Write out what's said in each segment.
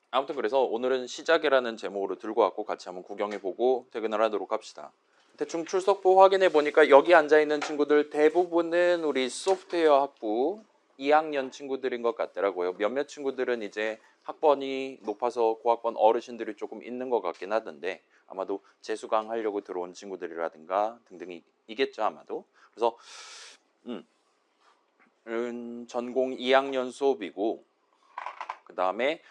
아무튼 그래서 오늘은 시작이라는 제목으로 들고 왔고 같이 한번 구경해보고 퇴근을 하도록 합시다. 대충 출석부 확인해 보니까 여기 앉아있는 친구들 대부분은 우리 소프트웨어 학부 2학년 친구들인 것 같더라고요. 몇몇 친구들은 이제 학번이 높아서 고학번 어르신들이 조금 있는 것 같긴 하던데 아마도 재수강 하려고 들어온 친구들이라든가 등등이겠죠 아마도. 그래서 전공 2학년 수업이고 그 다음에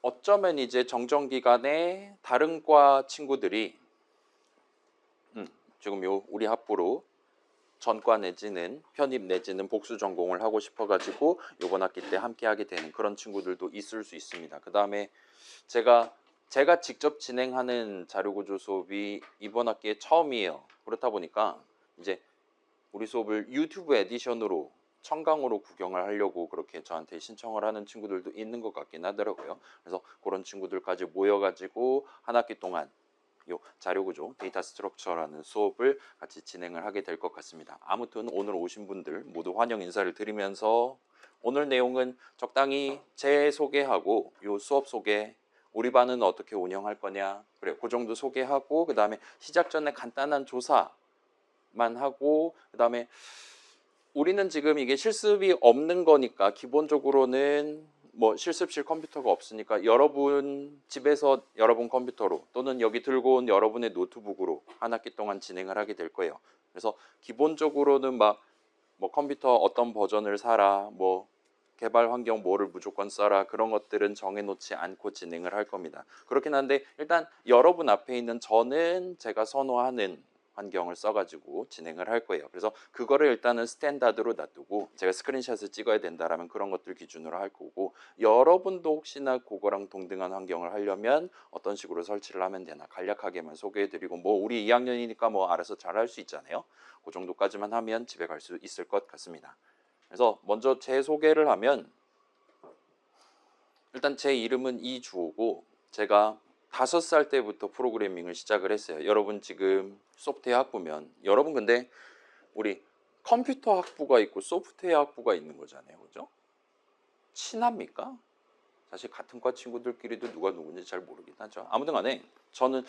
어쩌면 이제 정정기간에 다른 과 친구들이 지금 요 우리 학부로 전과 내지는 편입 내지는 복수 전공을 하고 싶어가지고 요번 학기 때 함께 하게 되는 그런 친구들도 있을 수 있습니다. 그 다음에 제가 직접 진행하는 자료구조 수업이 이번 학기에 처음이에요. 그렇다 보니까 이제 우리 수업을 유튜브 에디션으로 청강으로 구경을 하려고 그렇게 저한테 신청을 하는 친구들도 있는 것 같긴 하더라고요. 그래서 그런 친구들까지 모여가지고 한 학기 동안 요 자료구조 데이터 스트럭처라는 수업을 같이 진행을 하게 될 것 같습니다. 아무튼 오늘 오신 분들 모두 환영 인사를 드리면서 오늘 내용은 적당히 제 소개하고 요 수업 소개, 우리 반은 어떻게 운영할 거냐, 그래 그 정도 소개하고 그 다음에 시작 전에 간단한 조사만 하고 그 다음에 우리는 지금 이게 실습이 없는 거니까 기본적으로는 뭐 실습실 컴퓨터가 없으니까 여러분 집에서 여러분 컴퓨터로 또는 여기 들고 온 여러분의 노트북으로 한 학기 동안 진행을 하게 될 거예요. 그래서 기본적으로는 막 뭐 컴퓨터 어떤 버전을 사라, 뭐 개발 환경 뭐를 무조건 써라 그런 것들은 정해놓지 않고 진행을 할 겁니다. 그렇긴 한데 일단 여러분 앞에 있는 저는 제가 선호하는 환경을 써가지고 진행을 할 거예요. 그래서 그거를 일단은 스탠다드로 놔두고 제가 스크린샷을 찍어야 된다라면 그런 것들 기준으로 할 거고 여러분도 혹시나 그거랑 동등한 환경을 하려면 어떤 식으로 설치를 하면 되나 간략하게만 소개해드리고 뭐 우리 2학년이니까 뭐 알아서 잘 할 수 있잖아요. 그 정도까지만 하면 집에 갈 수 있을 것 같습니다. 그래서 먼저 제 소개를 하면 일단 제 이름은 이주호고 제가 5살 때부터 프로그래밍을 시작을 했어요. 여러분 지금 소프트웨어 학부면 여러분 근데 우리 컴퓨터 학부가 있고 소프트웨어 학부가 있는 거잖아요. 그죠? 친합니까? 사실 같은 과 친구들끼리도 누가 누군지 잘 모르긴 하죠. 아무튼 간에 저는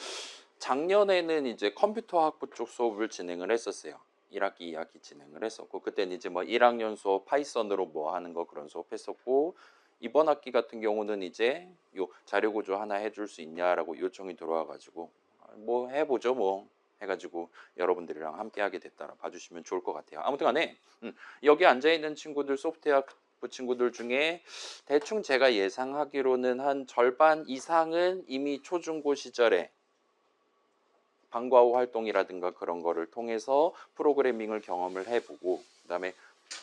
작년에는 이제 컴퓨터 학부 쪽 수업을 진행을 했었어요. 1학기, 2학기 진행을 했었고 그때는 이제 뭐 1학년 수업 파이썬으로 뭐 하는 거 그런 수업 했었고 이번 학기 같은 경우는 이제 요 자료 구조 하나 해줄 수 있냐라고 요청이 들어와가지고 뭐 해보죠 뭐 해가지고 여러분들이랑 함께 하게 됐다라 봐주시면 좋을 것 같아요. 아무튼 간에 여기 앉아있는 친구들 소프트웨어 그 친구들 중에 대충 제가 예상하기로는 한 절반 이상은 이미 초중고 시절에 방과 후 활동이라든가 그런 거를 통해서 프로그래밍을 경험을 해보고 그다음에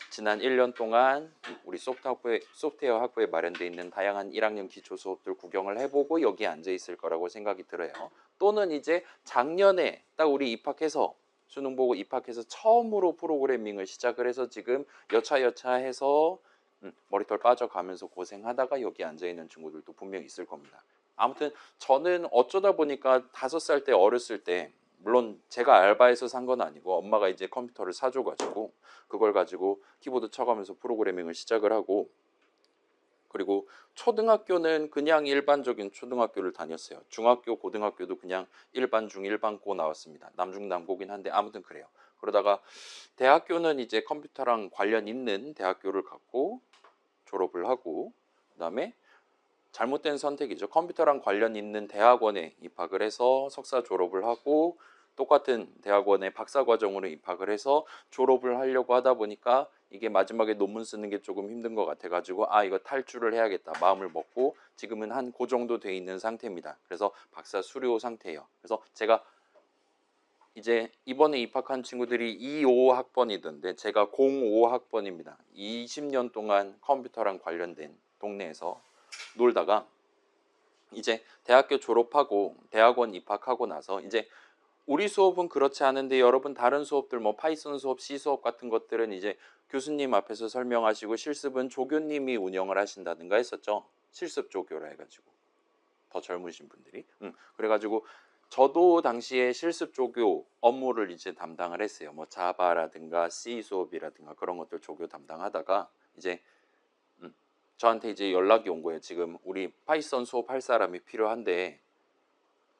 지난 1년 동안 우리 소프트웨어 학부에 마련되어 있는 다양한 1학년 기초 수업들 구경을 해보고 여기에 앉아 있을 거라고 생각이 들어요. 또는 이제 작년에 딱 우리 입학해서 수능 보고 입학해서 처음으로 프로그래밍을 시작을 해서 지금 여차여차해서 머리털 빠져가면서 고생하다가 여기 앉아있는 친구들도 분명 있을 겁니다. 아무튼 저는 어쩌다 보니까 5살 때 어렸을 때 물론 제가 알바해서 산 건 아니고 엄마가 이제 컴퓨터를 사줘가지고 그걸 가지고 키보드 쳐가면서 프로그래밍을 시작을 하고 그리고 초등학교는 그냥 일반적인 초등학교를 다녔어요. 중학교, 고등학교도 그냥 일반 중, 일반 고 나왔습니다. 남중남고긴 한데 아무튼 그래요. 그러다가 대학교는 이제 컴퓨터랑 관련 있는 대학교를 갔고 졸업을 하고 그다음에 잘못된 선택이죠. 컴퓨터랑 관련 있는 대학원에 입학을 해서 석사 졸업을 하고 똑같은 대학원에 박사 과정으로 입학을 해서 졸업을 하려고 하다 보니까 이게 마지막에 논문 쓰는 게 조금 힘든 것 같아가지고 이거 탈출을 해야겠다 마음을 먹고 지금은 한 그 정도 돼 있는 상태입니다. 그래서 박사 수료 상태예요. 그래서 제가 이제 이번에 입학한 친구들이 25학번이던데 제가 05학번입니다. 20년 동안 컴퓨터랑 관련된 동네에서 놀다가 이제 대학교 졸업하고 대학원 입학하고 나서 이제 우리 수업은 그렇지 않은데 여러분 다른 수업들 뭐 파이썬 수업, C 수업 같은 것들은 이제 교수님 앞에서 설명하시고 실습은 조교님이 운영을 하신다든가 했었죠. 실습 조교라 해가지고 더 젊으신 분들이 그래가지고 저도 당시에 실습 조교 업무를 이제 담당을 했어요. 뭐 자바라든가 C 수업이라든가 그런 것들 조교 담당하다가 이제 저한테 이제 연락이 온 거예요. 지금 우리 파이썬 수업할 사람이 필요한데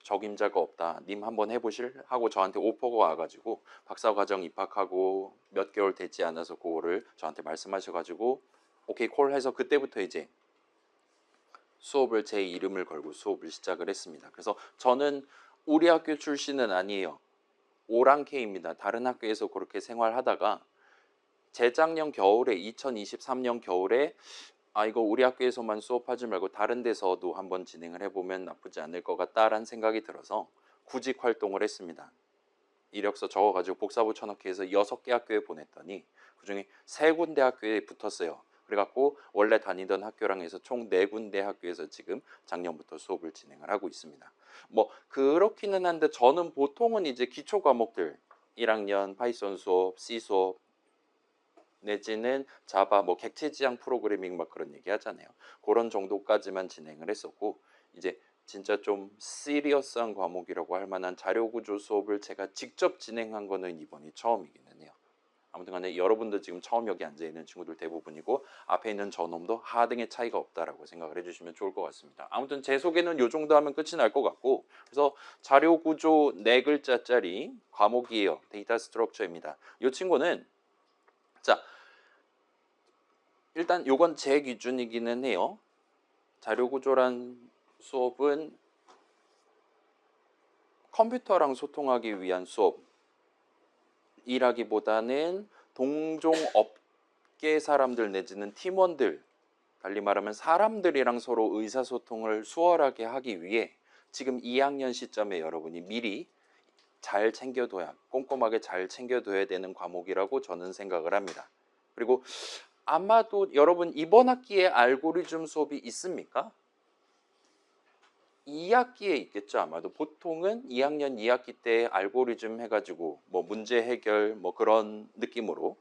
적임자가 없다. 님 한번 해보실? 하고 저한테 오퍼가 와가지고 박사과정 입학하고 몇 개월 되지 않아서 그거를 저한테 말씀하셔가지고 오케이 콜 해서 그때부터 이제 수업을 제 이름을 걸고 수업을 시작을 했습니다. 그래서 저는 우리 학교 출신은 아니에요. 오랑캐입니다. 다른 학교에서 그렇게 생활하다가 재작년 겨울에 2023년 겨울에 이거 우리 학교에서만 수업하지 말고 다른 데서도 한번 진행을 해보면 나쁘지 않을 것 같다라는 생각이 들어서 구직 활동을 했습니다. 이력서 적어가지고 복사부 쳐넣기 해서 6개 학교에 보냈더니 그중에 3군데 학교에 붙었어요. 그래갖고 원래 다니던 학교랑 해서 총 4군데 학교에서 지금 작년부터 수업을 진행을 하고 있습니다. 뭐 그렇기는 한데 저는 보통은 이제 기초 과목들 1학년 파이썬 수업, C 수업 내지는 자바 뭐 객체 지향 프로그래밍 막 그런 얘기 하잖아요. 그런 정도까지만 진행을 했었고 이제 진짜 좀 시리어스한 과목이라고 할 만한 자료 구조 수업을 제가 직접 진행한 거는 이번이 처음이기는 해요. 아무튼 간에 여러분들 지금 처음 여기 앉아 있는 친구들 대부분이고 앞에 있는 저놈도 하등의 차이가 없다라고 생각을 해주시면 좋을 것 같습니다. 아무튼 제 소개는 요 정도 하면 끝이 날 것 같고 그래서 자료 구조 4글자짜리 과목이에요. 데이터 스트럭처입니다. 이 친구는 자 일단 요건 제 기준이기는 해요. 자료 구조란 수업은 컴퓨터랑 소통하기 위한 수업이라기보다는 동종 업계 사람들 내지는 팀원들, 달리 말하면 사람들이랑 서로 의사소통을 수월하게 하기 위해 지금 2학년 시점에 여러분이 미리 잘 챙겨둬야, 꼼꼼하게 잘 챙겨둬야 되는 과목이라고 저는 생각을 합니다. 그리고 아마도 여러분 이번 학기에 알고리즘 수업이 있습니까? 2학기에 있겠죠. 아마도 보통은 2학년 2학기 때 알고리즘 해가지고 뭐 문제 해결 뭐 그런 느낌으로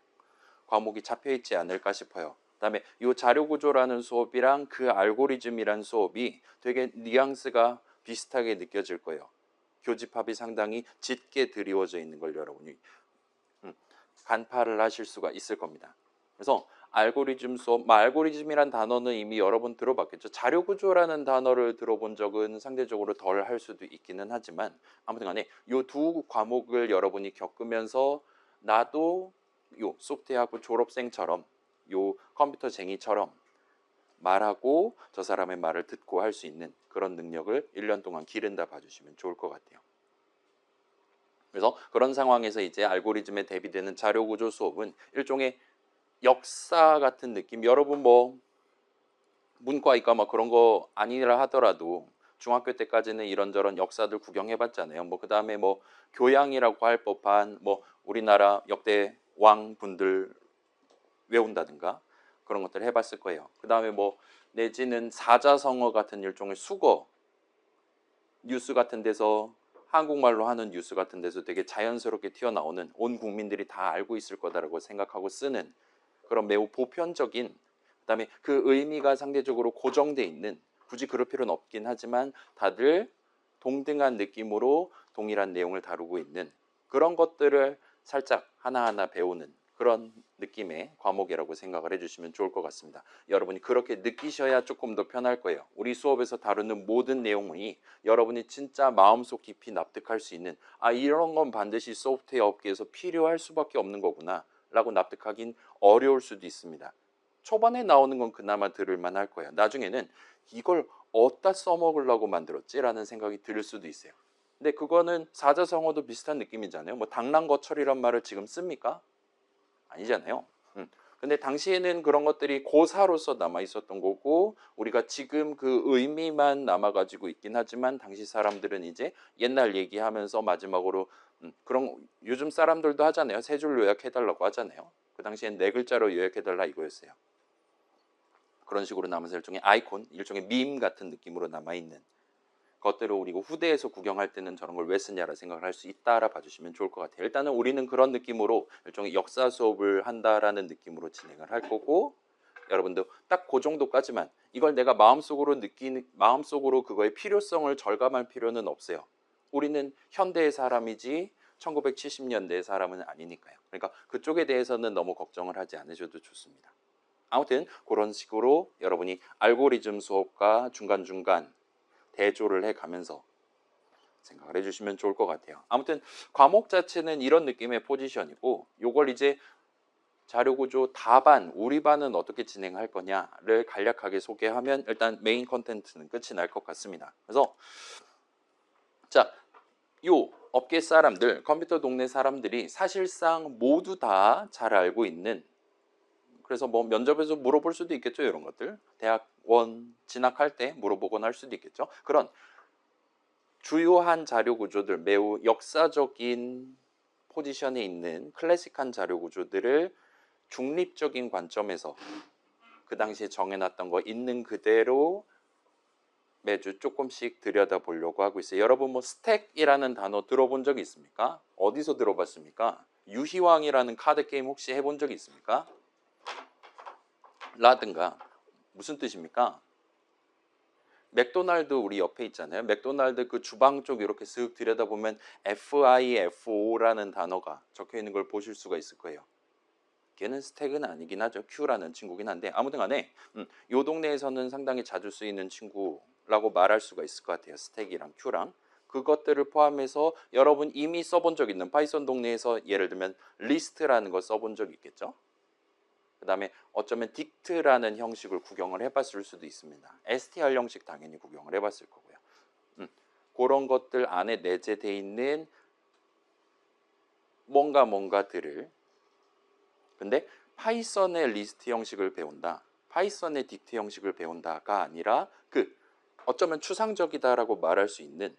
과목이 잡혀 있지 않을까 싶어요. 그다음에 이 자료 구조라는 수업이랑 그 알고리즘이란 수업이 되게 뉘앙스가 비슷하게 느껴질 거예요. 교집합이 상당히 짙게 드리워져 있는 걸 여러분이 간파를 하실 수가 있을 겁니다. 그래서 알고리즘 수업, 알고리즘이란 단어는 이미 여러 번 들어봤겠죠. 자료 구조라는 단어를 들어본 적은 상대적으로 덜 할 수도 있기는 하지만 아무튼 간에 이 두 과목을 여러분이 겪으면서 나도 요 소프트웨어학부 졸업생처럼 요 컴퓨터쟁이처럼 말하고 저 사람의 말을 듣고 할 수 있는 그런 능력을 1년 동안 기른다 봐주시면 좋을 것 같아요. 그래서 그런 상황에서 이제 알고리즘에 대비되는 자료 구조 수업은 일종의 역사 같은 느낌. 여러분 뭐 문과 이과 막 그런 거 아니라 하더라도 중학교 때까지는 이런저런 역사들 구경해봤잖아요. 뭐 그 다음에 뭐 교양이라고 할 법한 뭐 우리나라 역대 왕분들 외운다든가 그런 것들을 해봤을 거예요. 그 다음에 뭐 내지는 사자성어 같은 일종의 수거 뉴스 같은 데서 한국말로 하는 뉴스 같은 데서 되게 자연스럽게 튀어나오는 온 국민들이 다 알고 있을 거다라고 생각하고 쓰는 그런 매우 보편적인 그다음에 그 의미가 상대적으로 고정돼 있는 굳이 그럴 필요는 없긴 하지만 다들 동등한 느낌으로 동일한 내용을 다루고 있는 그런 것들을 살짝 하나하나 배우는 그런 느낌의 과목이라고 생각을 해주시면 좋을 것 같습니다. 여러분이 그렇게 느끼셔야 조금 더 편할 거예요. 우리 수업에서 다루는 모든 내용이 여러분이 진짜 마음속 깊이 납득할 수 있는 이런 건 반드시 소프트웨어 업계에서 필요할 수밖에 없는 거구나 라고 납득하긴 어려울 수도 있습니다. 초반에 나오는 건 그나마 들을만 할 거예요. 나중에는 이걸 어디다 써먹으려고 만들었지? 라는 생각이 들 수도 있어요. 근데 그거는 사자성어도 비슷한 느낌이잖아요. 뭐 당랑거철이란 말을 지금 씁니까? 아니잖아요. 근데 당시에는 그런 것들이 고사로서 남아 있었던 거고 우리가 지금 그 의미만 남아 가지고 있긴 하지만 당시 사람들은 이제 옛날 얘기하면서 마지막으로 그런 요즘 사람들도 하잖아요. 세 줄 요약해달라고 하잖아요. 그 당시엔 4글자로 요약해달라 이거였어요. 그런 식으로 남아서 일종의 아이콘, 일종의 밈 같은 느낌으로 남아있는 것들을 우리가 후대에서 구경할 때는 저런 걸 왜 쓰냐라 생각을 할 수 있다라 봐주시면 좋을 것 같아요. 일단은 우리는 그런 느낌으로 일종의 역사 수업을 한다라는 느낌으로 진행을 할 거고 여러분도 딱 그 정도까지만 이걸 내가 마음속으로 그거의 필요성을 절감할 필요는 없어요. 우리는 현대의 사람이지 1970년대의 사람은 아니니까요. 그러니까 그쪽에 대해서는 너무 걱정을 하지 않으셔도 좋습니다. 아무튼 그런 식으로 여러분이 알고리즘 수업과 중간중간 대조를 해가면서 생각을 해주시면 좋을 것 같아요. 아무튼 과목 자체는 이런 느낌의 포지션이고 요걸 이제 자료구조 다반, 우리 반은 어떻게 진행할 거냐를 간략하게 소개하면 일단 메인 컨텐츠는 끝이 날 것 같습니다. 그래서 자, 요 업계 사람들, 컴퓨터 동네 사람들이 사실상 모두 다 잘 알고 있는, 그래서 뭐 면접에서 물어볼 수도 있겠죠. 이런 것들 대학원 진학할 때 물어보곤 할 수도 있겠죠. 그런 주요한 자료 구조들, 매우 역사적인 포지션에 있는 클래식한 자료 구조들을 중립적인 관점에서 그 당시에 정해놨던 거 있는 그대로 매주 조금씩 들여다보려고 하고 있어요. 여러분 뭐 스택이라는 단어 들어본 적 있습니까? 어디서 들어봤습니까? 유희왕이라는 카드 게임 혹시 해본 적 있습니까? 라든가 무슨 뜻입니까? 맥도날드 우리 옆에 있잖아요. 맥도날드 그 주방 쪽 이렇게 쓱 들여다보면 FIFO라는 단어가 적혀 있는 걸 보실 수가 있을 거예요. 걔는 스택은 아니긴 하죠. Q라는 친구긴 한데 아무튼 간에 요 동네에서는 상당히 자주 쓰이는 친구라고 말할 수가 있을 것 같아요. 스택이랑 Q랑. 그것들을 포함해서 여러분 이미 써본 적 있는 파이썬 동네에서 예를 들면 리스트라는 거 써본 적 있겠죠? 그 다음에 어쩌면 딕트라는 형식을 구경을 해봤을 수도 있습니다. str 형식 당연히 구경을 해봤을 거고요. 그런 것들 안에 내재되어 있는 뭔가들을, 근데 파이썬의 리스트 형식을 배운다, 파이썬의 딕트 형식을 배운다가 아니라 그 어쩌면 추상적이다라고 말할 수 있는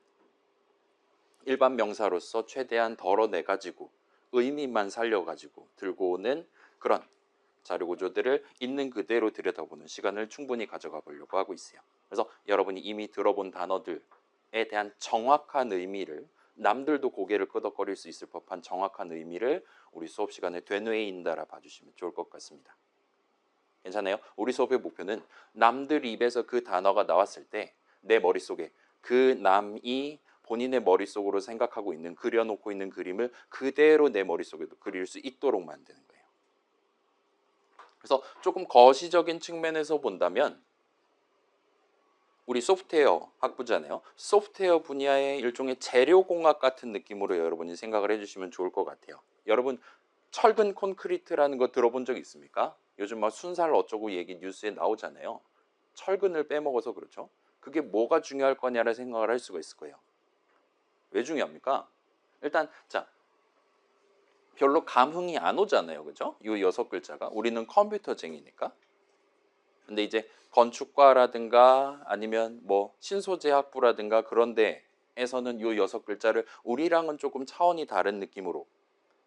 일반 명사로서 최대한 덜어내가지고 의미만 살려가지고 들고 오는 그런 자료 구조들을 있는 그대로 들여다보는 시간을 충분히 가져가 보려고 하고 있어요. 그래서 여러분이 이미 들어본 단어들에 대한 정확한 의미를, 남들도 고개를 끄덕거릴 수 있을 법한 정확한 의미를 우리 수업 시간에 되뇌인다라 봐주시면 좋을 것 같습니다. 괜찮아요? 우리 수업의 목표는 남들 입에서 그 단어가 나왔을 때 내 머릿속에 그 남이 본인의 머릿속으로 생각하고 있는, 그려놓고 있는 그림을 그대로 내 머릿속에도 그릴 수 있도록 만드는 거예요. 그래서 조금 거시적인 측면에서 본다면 우리 소프트웨어 학부잖아요. 소프트웨어 분야의 일종의 재료공학 같은 느낌으로 여러분이 생각을 해주시면 좋을 것 같아요. 여러분 철근 콘크리트라는 거 들어본 적 있습니까? 요즘 막 순살 어쩌고 얘기 뉴스에 나오잖아요. 철근을 빼먹어서 그렇죠. 그게 뭐가 중요할 거냐를 생각을 할 수가 있을 거예요. 왜 중요합니까? 일단 자, 별로 감흥이 안 오잖아요. 그죠? 이 6글자가. 우리는 컴퓨터쟁이니까. 근데 이제 건축과라든가 아니면 뭐 신소재학부라든가 그런 데에서는 이 6글자를 우리랑은 조금 차원이 다른 느낌으로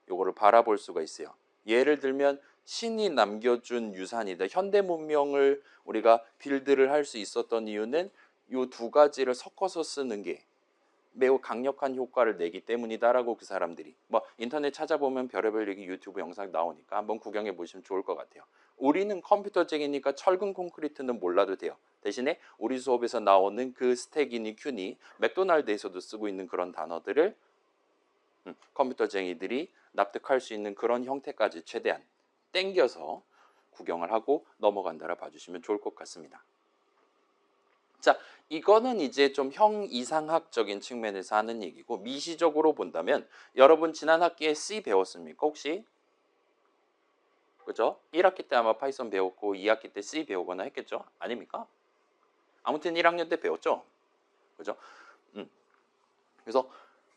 요거를 바라볼 수가 있어요. 예를 들면 신이 남겨준 유산이다. 현대 문명을 우리가 빌드를 할 수 있었던 이유는 이 두 가지를 섞어서 쓰는 게 매우 강력한 효과를 내기 때문이다라고 그 사람들이, 뭐 인터넷 찾아보면 별의별 얘기 유튜브 영상 나오니까 한번 구경해 보시면 좋을 것 같아요. 우리는 컴퓨터쟁이니까 철근 콘크리트는 몰라도 돼요. 대신에 우리 수업에서 나오는 그 스택이니 큐니 맥도날드에서도 쓰고 있는 그런 단어들을 컴퓨터쟁이들이 납득할 수 있는 그런 형태까지 최대한 땡겨서 구경을 하고 넘어간다라 봐주시면 좋을 것 같습니다. 자, 이거는 이제 좀 형이상학적인 측면에서 하는 얘기고, 미시적으로 본다면 여러분 지난 학기에 C 배웠습니까 혹시? 그죠? 1학기 때 아마 파이썬 배웠고 2학기 때 C 배우거나 했겠죠? 아닙니까? 아무튼 1학년 때 배웠죠? 그죠? 그래서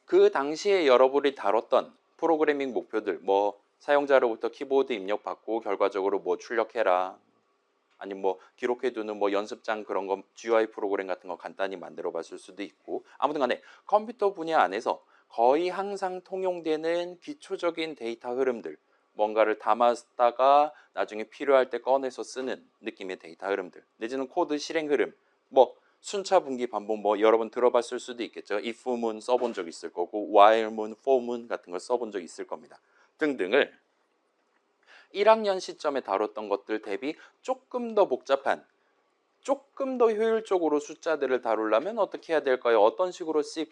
그 당시에 여러분이 다뤘던 프로그래밍 목표들, 뭐 사용자로부터 키보드 입력 받고 결과적으로 뭐 출력해라, 아니면 뭐 기록해두는 뭐 연습장 그런 거 GUI 프로그램 같은 거 간단히 만들어 봤을 수도 있고, 아무튼 간에 컴퓨터 분야 안에서 거의 항상 통용되는 기초적인 데이터 흐름들, 뭔가를 담았다가 나중에 필요할 때 꺼내서 쓰는 느낌의 데이터 흐름들, 내지는 코드 실행 흐름, 뭐 순차 분기 반복, 뭐 여러분 들어봤을 수도 있겠죠. if문 써본 적 있을 거고 while문, for문 같은 걸 써본 적 있을 겁니다. 등등을 1학년 시점에 다뤘던 것들 대비 조금 더 복잡한, 조금 더 효율적으로 숫자들을 다루려면 어떻게 해야 될까요? 어떤 식으로 C++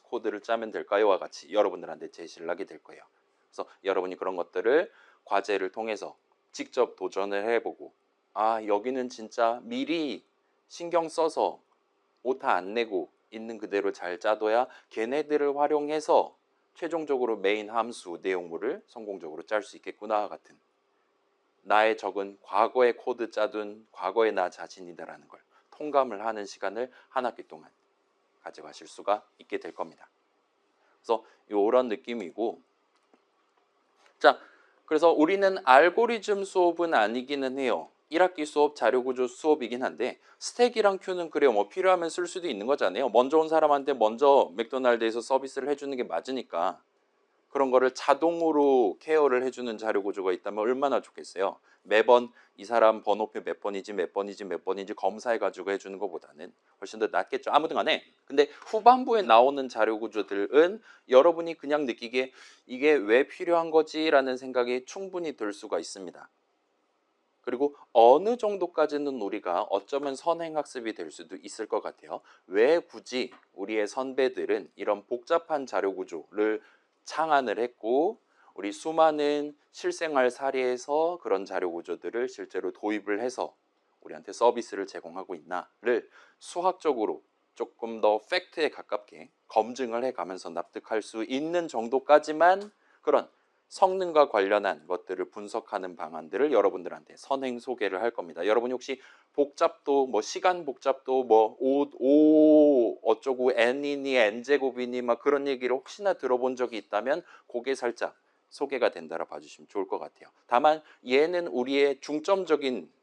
코드를 짜면 될까요?와 같이 여러분들한테 제시를 하게 될 거예요. 그래서 여러분이 그런 것들을 과제를 통해서 직접 도전을 해보고 아, 여기는 진짜 미리 신경 써서 오타 안 내고 있는 그대로 잘 짜둬야 걔네들을 활용해서 최종적으로 메인 함수 내용물을 성공적으로 짤 수 있겠구나 같은, 나의 적은 과거의 코드 짜둔 과거의 나 자신이다라는 걸 통감을 하는 시간을 한 학기 동안 가져가실 수가 있게 될 겁니다. 그래서 이런 느낌이고, 자, 그래서 우리는 알고리즘 수업은 아니기는 해요. 1학기 수업 자료구조 수업이긴 한데 스택이랑 큐는 그래요. 뭐 필요하면 쓸 수도 있는 거잖아요. 먼저 온 사람한테 먼저 맥도날드에서 서비스를 해주는 게 맞으니까 그런 거를 자동으로 케어를 해주는 자료 구조가 있다면 얼마나 좋겠어요. 매번 이 사람 번호표 몇 번이지 몇 번이지 몇 번인지 검사해가지고 해주는 것보다는 훨씬 더 낫겠죠. 아무튼 간에 근데 후반부에 나오는 자료 구조들은 여러분이 그냥 느끼기에 이게 왜 필요한 거지? 라는 생각이 충분히 들 수가 있습니다. 그리고 어느 정도까지는 우리가 어쩌면 선행학습이 될 수도 있을 것 같아요. 왜 굳이 우리의 선배들은 이런 복잡한 자료 구조를 창안을 했고 우리 수많은 실생활 사례에서 그런 자료 구조들을 실제로 도입을 해서 우리한테 서비스를 제공하고 있나를 수학적으로 조금 더 팩트에 가깝게 검증을 해가면서 납득할 수 있는 정도까지만 그런 성능과 관련한 것들을 분석하는 방안들을 여러분들한테 선행 소개를 할 겁니다. 여러분이 혹시 복잡도 뭐 시간 복잡도 뭐 오 어쩌고 n이니 n제곱이니 막 그런 얘기를 혹시나 들어본 적이 있다면 그게 살짝 소개가 된다라 봐주시면 좋을 것 같아요. 다만 얘는 우리의 중점적인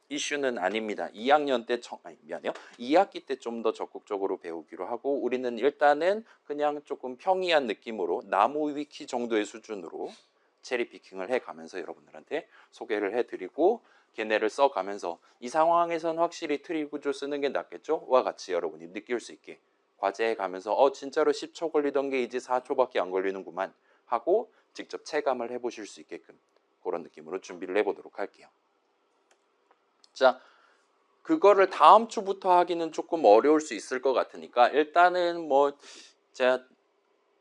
이슈는 아닙니다. 2학년 때 미안해요. 2학기 때 좀 더 적극적으로 배우기로 하고 우리는 일단은 그냥 조금 평이한 느낌으로 나무 위키 정도의 수준으로 체리 피킹을 해가면서 여러분들한테 소개를 해드리고 걔네를 써가면서 이 상황에선 확실히 트리 구조 쓰는 게 낫겠죠? 와 같이 여러분이 느낄 수 있게 과제해 가면서 진짜로 10초 걸리던 게 이제 4초밖에 안 걸리는구만 하고 직접 체감을 해보실 수 있게끔 그런 느낌으로 준비를 해보도록 할게요. 자, 그거를 다음 주부터 하기는 조금 어려울 수 있을 것 같으니까 일단은 뭐 제가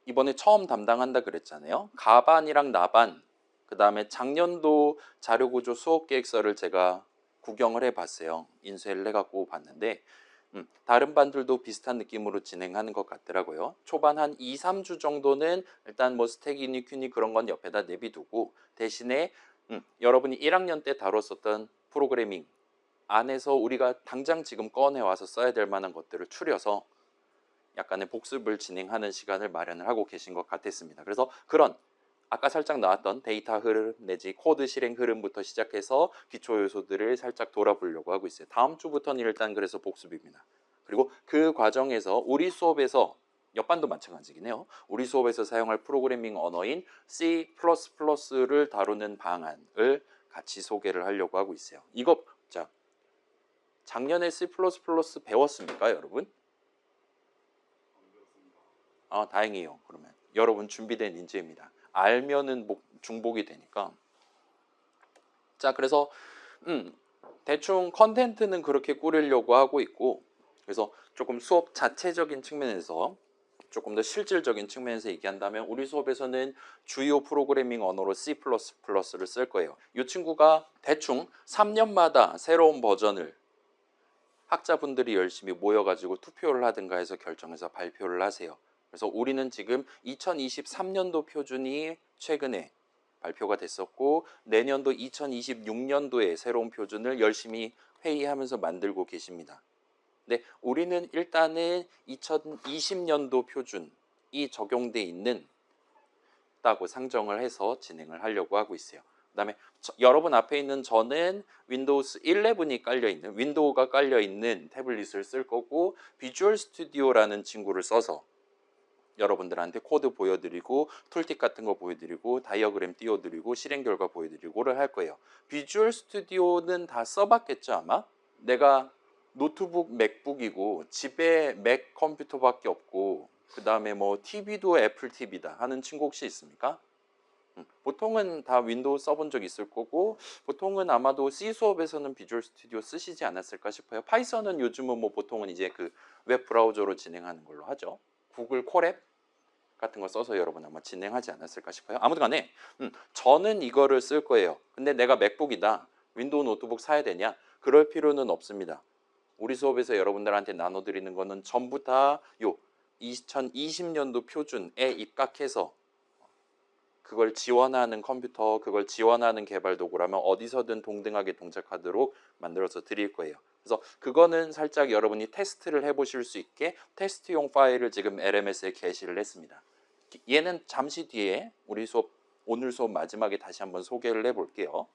이번에 처음 담당한다 그랬잖아요. 가반이랑 나반, 그 다음에 작년도 자료구조 수업계획서를 제가 구경을 해봤어요. 인쇄를 해갖고 봤는데 다른 반들도 비슷한 느낌으로 진행하는 것 같더라고요. 초반 한 2, 3주 정도는 일단 뭐 스택이니 큐니 그런 건 옆에다 내비두고 대신에 여러분이 1학년 때 다뤘었던 프로그래밍 안에서 우리가 당장 지금 꺼내와서 써야 될 만한 것들을 추려서 약간의 복습을 진행하는 시간을 마련을 하고 계신 것 같았습니다. 그래서 그런 아까 살짝 나왔던 데이터 흐름 내지 코드 실행 흐름부터 시작해서 기초 요소들을 살짝 돌아보려고 하고 있어요. 다음 주부터는 일단 그래서 복습입니다. 그리고 그 과정에서 우리 수업에서 옆반도 마찬가지긴 해요. 우리 수업에서 사용할 프로그래밍 언어인 C++를 다루는 방안을 같이 소개를 하려고 하고 있어요. 이거 자 작년에 C++ 배웠습니까, 여러분? 다행이에요. 그러면 여러분 준비된 인재입니다. 알면은 중복이 되니까. 자, 그래서 대충 컨텐츠는 그렇게 꾸리려고 하고 있고, 그래서 조금 수업 자체적인 측면에서 조금 더 실질적인 측면에서 얘기한다면 우리 수업에서는 주요 프로그래밍 언어로 C++를 쓸 거예요. 이 친구가 대충 3년마다 새로운 버전을 학자분들이 열심히 모여가지고 투표를 하든가 해서 결정해서 발표를 하세요. 그래서 우리는 지금 2023년도 표준이 최근에 발표가 됐었고 내년도 2026년도에 새로운 표준을 열심히 회의하면서 만들고 계십니다. 근데 우리는 일단은 2020년도 표준이 적용돼 있는 다고 상정을 해서 진행을 하려고 하고 있어요. 그다음에 여러분 앞에 있는 저는 윈도우스 11이 깔려있는 윈도우가 깔려있는 태블릿을 쓸 거고 비주얼 스튜디오라는 친구를 써서 여러분들한테 코드 보여드리고 툴팁 같은 거 보여드리고 다이어그램 띄워드리고 실행 결과 보여드리고를 할 거예요. 비주얼 스튜디오는 다 써봤겠죠 아마? 내가 노트북 맥북이고 집에 맥 컴퓨터밖에 없고 그 다음에 뭐 TV도 애플 TV다 하는 친구 혹시 있습니까? 보통은 다 윈도우 써본 적 있을 거고 보통은 아마도 C 수업에서는 비주얼 스튜디오 쓰시지 않았을까 싶어요. 파이썬은 요즘은 뭐 보통은 이제 그 웹 브라우저로 진행하는 걸로 하죠. 구글 콜앱 같은 거 써서 여러분 아마 진행하지 않았을까 싶어요. 아무튼 간에 저는 이거를 쓸 거예요. 근데 내가 맥북이다. 윈도우 노트북 사야 되냐? 그럴 필요는 없습니다. 우리 수업에서 여러분들한테 나눠드리는 거는 전부 다 요 2020년도 표준에 입각해서 그걸 지원하는 컴퓨터, 그걸 지원하는 개발 도구라면 어디서든 동등하게 동작하도록 만들어서 드릴 거예요. 그래서 그거는 살짝 여러분이 테스트를 해보실 수 있게 테스트용 파일을 지금 LMS에 게시를 했습니다. 얘는 잠시 뒤에 우리 수업, 오늘 수업 마지막에 다시 한번 소개를 해볼게요.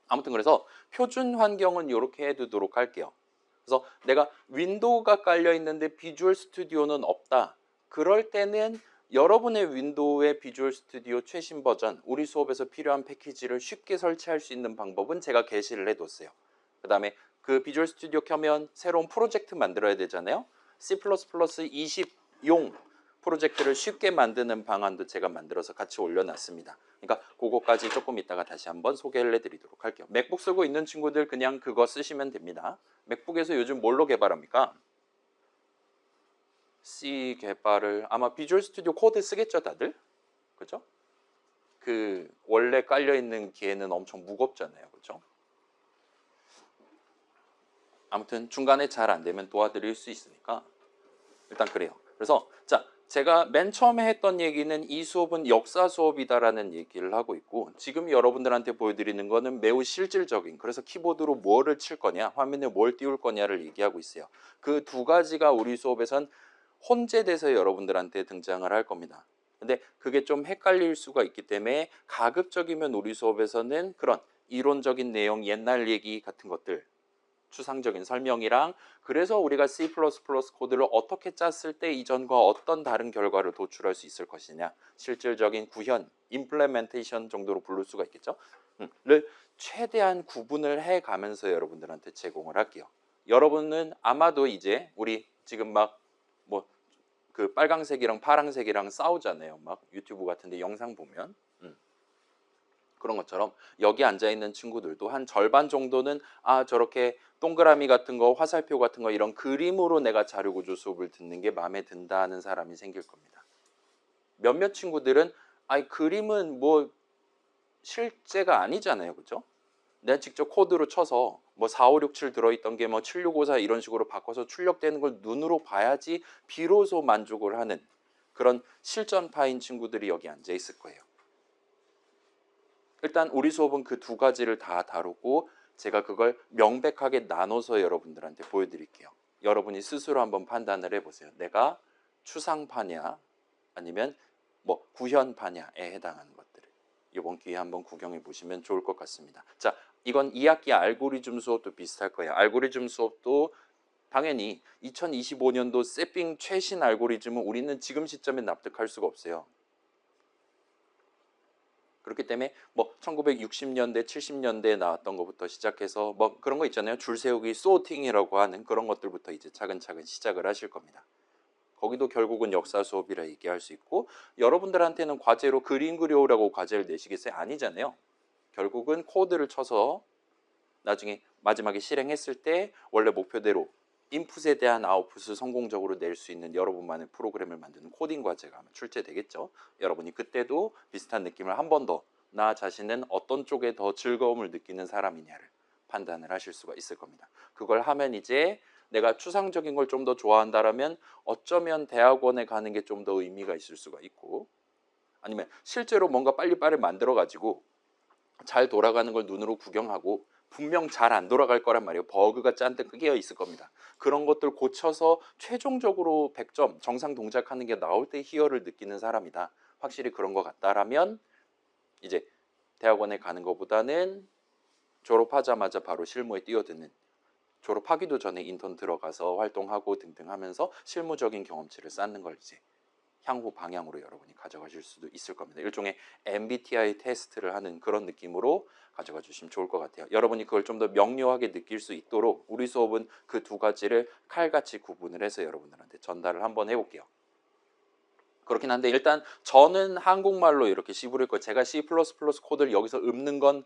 아무튼 그래서 표준 환경은 이렇게 해두도록 할게요. 그래서 내가 윈도우가 깔려 있는데 비주얼 스튜디오는 없다. 그럴 때는 여러분의 윈도우의 비주얼 스튜디오 최신 버전, 우리 수업에서 필요한 패키지를 쉽게 설치할 수 있는 방법은 제가 게시를 해뒀어요. 그 다음에 그 비주얼 스튜디오 켜면 새로운 프로젝트 만들어야 되잖아요. C++ 20용 프로젝트를 쉽게 만드는 방안도 제가 만들어서 같이 올려놨습니다. 그러니까 그거까지 조금 이따가 다시 한번 소개를 해드리도록 할게요. 맥북 쓰고 있는 친구들 그냥 그거 쓰시면 됩니다. 맥북에서 요즘 뭘로 개발합니까? C 개발을 아마 비주얼 스튜디오 코드 쓰겠죠, 다들? 그죠? 그 원래 깔려 있는 기에는 엄청 무겁잖아요, 그죠? 아무튼 중간에 잘 안 되면 도와드릴 수 있으니까 일단 그래요. 그래서 자, 제가 맨 처음에 했던 얘기는 이 수업은 역사 수업이다라는 얘기를 하고 있고 지금 여러분들한테 보여드리는 거는 매우 실질적인, 그래서 키보드로 뭐를 칠 거냐, 화면에 뭘 띄울 거냐를 얘기하고 있어요. 그 두 가지가 우리 수업에선 혼재돼서 여러분들한테 등장을 할 겁니다. 근데 그게 좀 헷갈릴 수가 있기 때문에 가급적이면 우리 수업에서는 그런 이론적인 내용, 옛날 얘기 같은 것들, 추상적인 설명이랑 그래서 우리가 C++ 코드를 어떻게 짰을 때 이전과 어떤 다른 결과를 도출할 수 있을 것이냐, 실질적인 구현, 임플레멘테이션 정도로 부를 수가 있겠죠. 를 최대한 구분을 해가면서 여러분들한테 제공을 할게요. 여러분은 아마도 이제 우리 지금 막 뭐 그 빨강색이랑 파랑색이랑 싸우잖아요. 막 유튜브 같은데 영상 보면 그런 것처럼 여기 앉아있는 친구들도 한 절반 정도는 아 저렇게 동그라미 같은 거, 화살표 같은 거 이런 그림으로 내가 자료구조 수업을 듣는 게 마음에 든다는 사람이 생길 겁니다. 몇몇 친구들은 아이 그림은 뭐 실제가 아니잖아요. 그죠? 내가 직접 코드로 쳐서 뭐 4567 들어있던 게 뭐 7654 이런 식으로 바꿔서 출력되는 걸 눈으로 봐야지 비로소 만족을 하는 그런 실전파인 친구들이 여기 앉아 있을 거예요. 일단 우리 수업은 그 두 가지를 다 다루고 제가 그걸 명백하게 나눠서 여러분들한테 보여드릴게요. 여러분이 스스로 한번 판단을 해보세요. 내가 추상파냐 아니면 뭐 구현파냐에 해당하는 것들을 이번 기회에 한번 구경해 보시면 좋을 것 같습니다. 자, 이건 2학기 알고리즘 수업도 비슷할 거예요. 알고리즘 수업도 당연히 2025년도 세핑 최신 알고리즘은 우리는 지금 시점에 납득할 수가 없어요. 그렇기 때문에 뭐 1960년대, 70년대에 나왔던 것부터 시작해서 뭐 그런 거 있잖아요. 줄 세우기, 소팅이라고 하는 그런 것들부터 이제 차근차근 시작을 하실 겁니다. 거기도 결국은 역사 수업이라 얘기할 수 있고 여러분들한테는 과제로 그림 그려오라고 과제를 내시겠어요? 아니잖아요. 결국은 코드를 쳐서 나중에 마지막에 실행했을 때 원래 목표대로 인풋에 대한 아웃풋을 성공적으로 낼 수 있는 여러분만의 프로그램을 만드는 코딩 과제가 출제되겠죠. 여러분이 그때도 비슷한 느낌을 한 번 더 나 자신은 어떤 쪽에 더 즐거움을 느끼는 사람이냐를 판단을 하실 수가 있을 겁니다. 그걸 하면 이제 내가 추상적인 걸 좀 더 좋아한다라면 어쩌면 대학원에 가는 게 좀 더 의미가 있을 수가 있고 아니면 실제로 뭔가 빨리빨리 만들어 가지고 잘 돌아가는 걸 눈으로 구경하고 분명 잘 안 돌아갈 거란 말이에요. 버그가 잔뜩 끼어 있을 겁니다. 그런 것들 고쳐서 최종적으로 100점 정상 동작하는 게 나올 때 희열을 느끼는 사람이다. 확실히 그런 것 같다라면 이제 대학원에 가는 것보다는 졸업하자마자 바로 실무에 뛰어드는, 졸업하기도 전에 인턴 들어가서 활동하고 등등 하면서 실무적인 경험치를 쌓는 걸 이제 향후 방향으로 여러분이 가져가실 수도 있을 겁니다. 일종의 MBTI 테스트를 하는 그런 느낌으로 가져가 주시면 좋을 것 같아요. 여러분이 그걸 좀 더 명료하게 느낄 수 있도록 우리 수업은 그 두 가지를 칼같이 구분을 해서 여러분들한테 전달을 한번 해볼게요. 그렇긴 한데 일단 저는 한국말로 이렇게 C 부를 거, 제가 C++ 코드를 여기서 읊는 건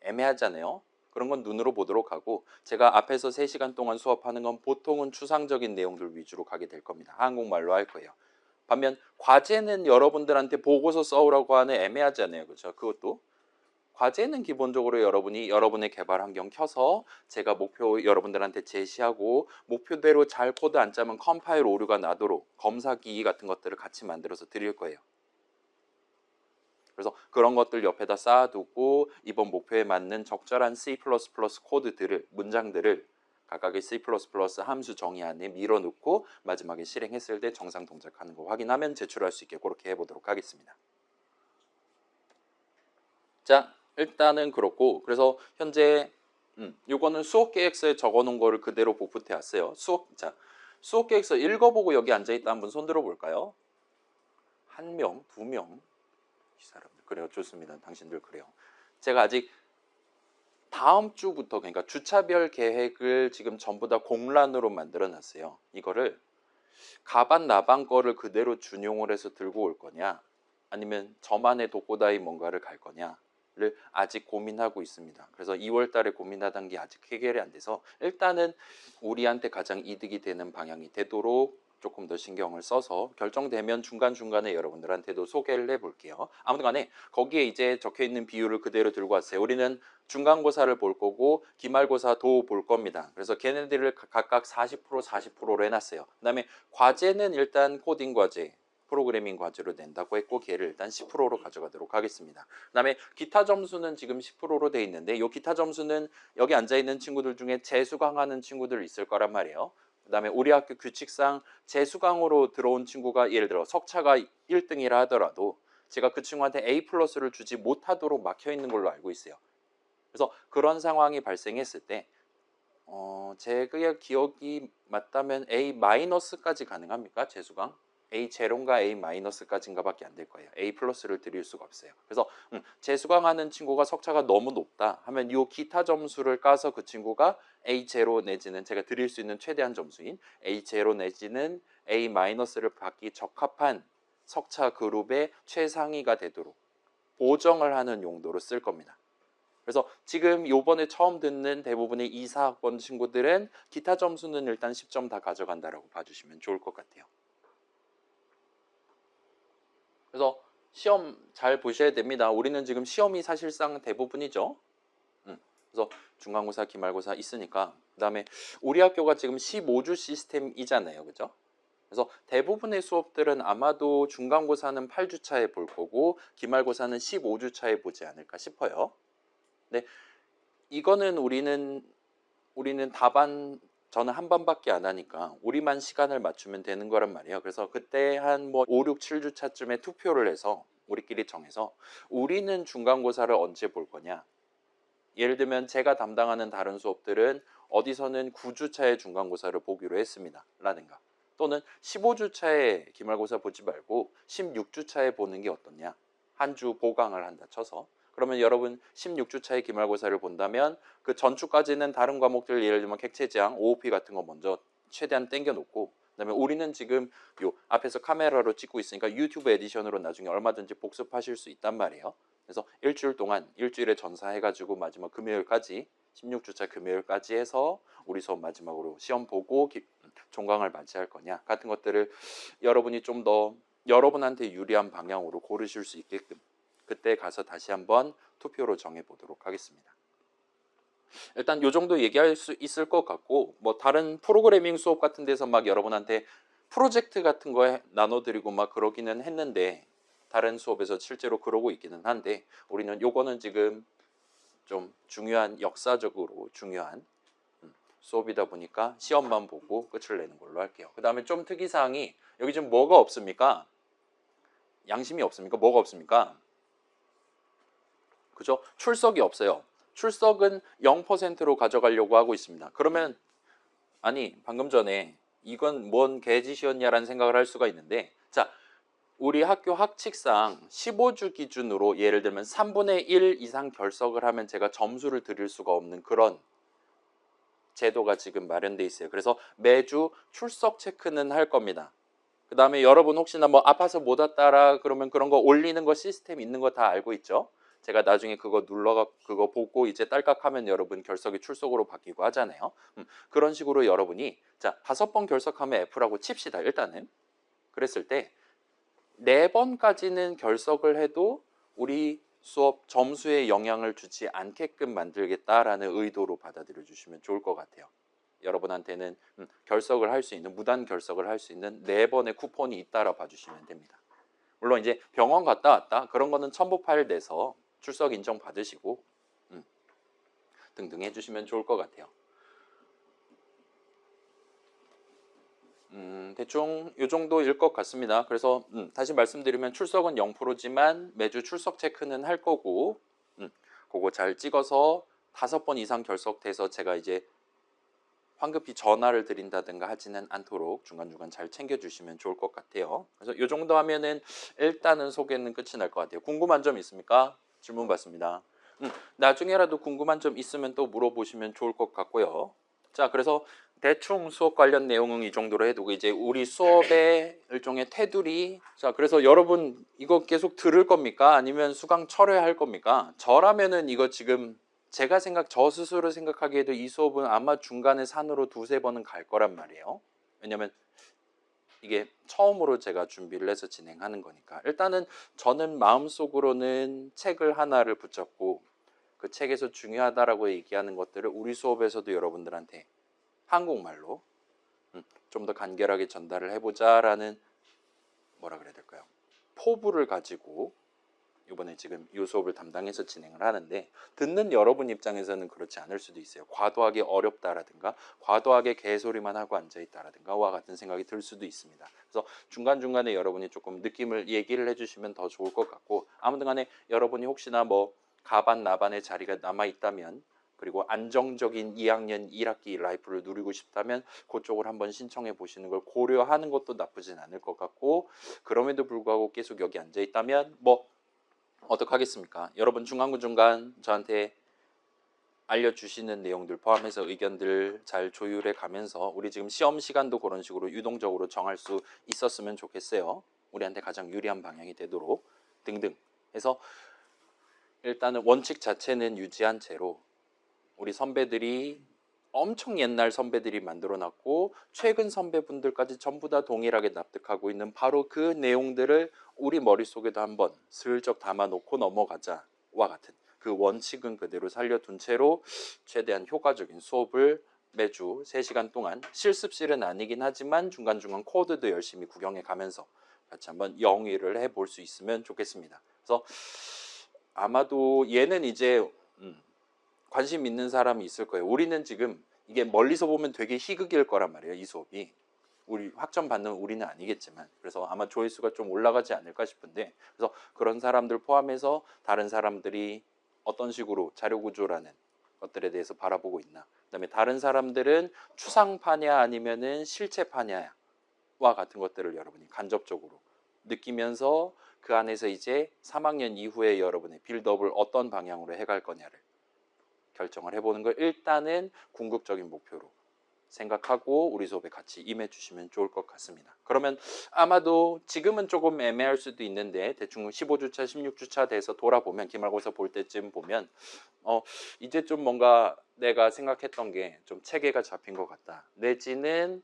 애매하잖아요. 그런 건 눈으로 보도록 하고 제가 앞에서 3시간 동안 수업하는 건 보통은 추상적인 내용들 위주로 가게 될 겁니다. 한국말로 할 거예요. 반면 과제는 여러분들한테 보고서 써오라고 하는 애매하잖아요. 그렇죠? 그것도 과제는 기본적으로 여러분이 여러분의 개발 환경 켜서 제가 목표 여러분들한테 제시하고 목표대로 잘 코드 안 짜면 컴파일 오류가 나도록 검사기 같은 것들을 같이 만들어서 드릴 거예요. 그래서 그런 것들 옆에다 쌓아두고 이번 목표에 맞는 적절한 C++ 코드들을 문장들을 각각의 C++ 함수 정의 안에 밀어넣고 마지막에 실행했을 때 정상 동작하는 거 확인하면 제출할 수 있게 그렇게 해보도록 하겠습니다. 자, 일단은 그렇고 그래서 현재 요거는 수업 계획서에 적어놓은 거를 그대로 복붙해 왔어요. 수업 계획서 읽어보고 여기 앉아있다 한번 손 들어볼까요? 한 명, 두 명. 이 사람들 그래요. 좋습니다. 당신들 그래요. 제가 아직 다음 주부터 그러니까 주차별 계획을 지금 전부 다 공란으로 만들어 놨어요. 이거를 가반 나반 거를 그대로 준용을 해서 들고 올 거냐 아니면 저만의 독고다이 뭔가를 갈 거냐를 아직 고민하고 있습니다. 그래서 2월 달에 고민하던 게 아직 해결이 안 돼서 일단은 우리한테 가장 이득이 되는 방향이 되도록 조금 더 신경을 써서 결정되면 중간중간에 여러분들한테도 소개를 해볼게요. 아무튼 간에 거기에 이제 적혀있는 비율을 그대로 들고 왔어요. 우리는 중간고사를 볼 거고 기말고사도 볼 겁니다. 그래서 걔네들을 각각 40%로 해놨어요. 그 다음에 과제는 일단 코딩 과제, 프로그래밍 과제로 낸다고 했고 걔를 일단 10%로 가져가도록 하겠습니다. 그 다음에 기타 점수는 지금 10%로 돼 있는데 이 기타 점수는 여기 앉아있는 친구들 중에 재수강하는 친구들 있을 거란 말이에요. 그 다음에 우리 학교 규칙상 재수강으로 들어온 친구가 예를 들어 석차가 1등이라 하더라도 제가 그 친구한테 A+를 주지 못하도록 막혀 있는 걸로 알고 있어요. 그래서 그런 상황이 발생했을 때 제가 기억이 맞다면 A-까지 가능합니까? 재수강? A0인가 A-까지인가 밖에 안 될 거예요. A+를 드릴 수가 없어요. 그래서 재수강하는 친구가 석차가 너무 높다 하면 이 기타 점수를 까서 그 친구가 A0 내지는 제가 드릴 수 있는 최대한 점수인 A0 내지는 A-를 받기 적합한 석차 그룹의 최상위가 되도록 보정을 하는 용도로 쓸 겁니다. 그래서 지금 요번에 처음 듣는 대부분의 2, 4학번 친구들은 기타 점수는 일단 10점 다 가져간다라고 봐주시면 좋을 것 같아요. 그래서 시험 잘 보셔야 됩니다. 우리는 지금 시험이 사실상 대부분이죠. 그래서 중간고사, 기말고사 있으니까 그 다음에 우리 학교가 지금 15주 시스템이잖아요. 그죠? 그래서 대부분의 수업들은 아마도 중간고사는 8주차에 볼 거고 기말고사는 15주차에 보지 않을까 싶어요. 네, 이거는 우리는 답안 저는 한 번밖에 안 하니까 우리만 시간을 맞추면 되는 거란 말이에요. 그래서 그때 한 뭐 5, 6, 7주차쯤에 투표를 해서 우리끼리 정해서 우리는 중간고사를 언제 볼 거냐. 예를 들면 제가 담당하는 다른 수업들은 어디서는 9주차에 중간고사를 보기로 했습니다. 라든가 또는 15주차에 기말고사 보지 말고 16주차에 보는 게 어떻냐. 한 주 보강을 한다 쳐서 그러면 여러분 16주차에 기말고사를 본다면 그 전주까지는 다른 과목들 예를 들면 객체지향, OOP 같은 거 먼저 최대한 땡겨 놓고 그다음에 우리는 지금 요 앞에서 카메라로 찍고 있으니까 유튜브 에디션으로 나중에 얼마든지 복습하실 수 있단 말이에요. 그래서 일주일 동안 일주일에 전사해가지고 마지막 금요일까지 16주차 금요일까지 해서 우리 수업 마지막으로 시험 보고 종강을 맞이할 거냐 같은 것들을 여러분이 좀 더 여러분한테 유리한 방향으로 고르실 수 있게끔 그때 가서 다시 한번 투표로 정해보도록 하겠습니다. 일단 요 정도 얘기할 수 있을 것 같고 뭐 다른 프로그래밍 수업 같은 데서 막 여러분한테 프로젝트 같은 거 나눠드리고 막 그러기는 했는데 다른 수업에서 실제로 그러고 있기는 한데 우리는 요거는 지금 좀 중요한 역사적으로 중요한 수업이다 보니까 시험만 보고 끝을 내는 걸로 할게요. 그 다음에 좀 특이사항이 여기 지금 뭐가 없습니까? 양심이 없습니까? 뭐가 없습니까? 그죠? 출석이 없어요. 출석은 0%로 가져가려고 하고 있습니다. 그러면 아니 방금 전에 이건 뭔 개짓이었냐라는 생각을 할 수가 있는데 자 우리 학교 학칙상 15주 기준으로 예를 들면 3분의 1 이상 결석을 하면 제가 점수를 드릴 수가 없는 그런 제도가 지금 마련돼 있어요. 그래서 매주 출석 체크는 할 겁니다. 그 다음에 여러분 혹시나 뭐 아파서 못 왔다라 그러면 그런 거 올리는 거 시스템 있는 거 다 알고 있죠? 제가 나중에 그거 눌러가 그거 보고 이제 딸깍하면 여러분 결석이 출석으로 바뀌고 하잖아요. 그런 식으로 여러분이 자 5번 결석하면 F라고 칩시다. 일단은 그랬을 때 4번까지는 결석을 해도 우리 수업 점수에 영향을 주지 않게끔 만들겠다라는 의도로 받아들여 주시면 좋을 것 같아요. 여러분한테는 결석을 할 수 있는, 무단 결석을 할 수 있는 4번의 쿠폰이 있다라 봐주시면 됩니다. 물론 이제 병원 갔다 왔다 그런 거는 첨부 파일 내서 출석 인정 받으시고 등등 해주시면 좋을 것 같아요. 대충 이 정도일 것 같습니다. 그래서 다시 말씀드리면 출석은 0%지만 매주 출석 체크는 할 거고 그거 잘 찍어서 5번 이상 결석돼서 제가 이제 황급히 전화를 드린다든가 하지는 않도록 중간중간 잘 챙겨주시면 좋을 것 같아요. 그래서 이 정도 하면은 일단은 소개는 끝이 날 것 같아요. 궁금한 점 있습니까? 질문 받습니다. 나중에라도 궁금한 점 있으면 또 물어보시면 좋을 것 같고요. 자, 그래서 대충 수업 관련 내용은 이 정도로 해두고 이제 우리 수업의 일종의 테두리. 자, 그래서 여러분 이거 계속 들을 겁니까? 아니면 수강 철회할 겁니까? 저라면은 이거 지금 저 스스로 생각하기에도 이 수업은 아마 중간에 산으로 2-3번은 갈 거란 말이에요. 왜냐면 이게 처음으로 제가 준비를 해서 진행하는 거니까. 일단은 저는 마음속으로는 책을 하나를 붙잡고 그 책에서 중요하다라고 얘기하는 것들을 우리 수업에서도 여러분들한테 한국말로 좀 더 간결하게 전달을 해보자라는 뭐라 그래야 될까요? 포부를 가지고 이번에 지금 이 수업을 담당해서 진행을 하는데 듣는 여러분 입장에서는 그렇지 않을 수도 있어요. 과도하게 어렵다라든가 과도하게 개소리만 하고 앉아있다라든가 와 같은 생각이 들 수도 있습니다. 그래서 중간중간에 여러분이 조금 느낌을 얘기를 해주시면 더 좋을 것 같고 아무튼 간에 여러분이 혹시나 뭐 가반 나반의 자리가 남아있다면 그리고 안정적인 2학년 1학기 라이프를 누리고 싶다면 그쪽을 한번 신청해 보시는 걸 고려하는 것도 나쁘진 않을 것 같고 그럼에도 불구하고 계속 여기 앉아있다면 뭐 어떡하겠습니까? 여러분 중간중간 저한테 알려주시는 내용들 포함해서 의견들 잘 조율해 가면서 우리 지금 시험 시간도 그런 식으로 유동적으로 정할 수 있었으면 좋겠어요. 우리한테 가장 유리한 방향이 되도록 등등 해서 일단은 원칙 자체는 유지한 채로 우리 선배들이 엄청 옛날 선배들이 만들어놨고 최근 선배분들까지 전부 다 동일하게 납득하고 있는 바로 그 내용들을 우리 머릿속에도 한번 슬쩍 담아놓고 넘어가자와 같은 그 원칙은 그대로 살려둔 채로 최대한 효과적인 수업을 매주 3시간 동안 실습실은 아니긴 하지만 중간중간 코드도 열심히 구경해 가면서 같이 한번 영위를 해볼 수 있으면 좋겠습니다. 그래서 아마도 얘는 이제 관심 있는 사람이 있을 거예요. 우리는 지금 이게 멀리서 보면 되게 희극일 거란 말이에요. 이 수업이. 우리 학점 받는 우리는 아니겠지만 그래서 아마 조회수가 좀 올라가지 않을까 싶은데 그래서 그런 사람들 포함해서 다른 사람들이 어떤 식으로 자료구조라는 것들에 대해서 바라보고 있나 그다음에 다른 사람들은 추상파냐 아니면은 실체파냐와 같은 것들을 여러분이 간접적으로 느끼면서 그 안에서 이제 3학년 이후에 여러분의 빌드업을 어떤 방향으로 해갈 거냐를 결정을 해보는 걸 일단은 궁극적인 목표로 생각하고 우리 수업에 같이 임해 주시면 좋을 것 같습니다. 그러면 아마도 지금은 조금 애매할 수도 있는데 대충 15주차, 16주차 돼서 돌아보면 기말고사 볼 때쯤 보면 이제 좀 뭔가 내가 생각했던 게 좀 체계가 잡힌 것 같다. 내지는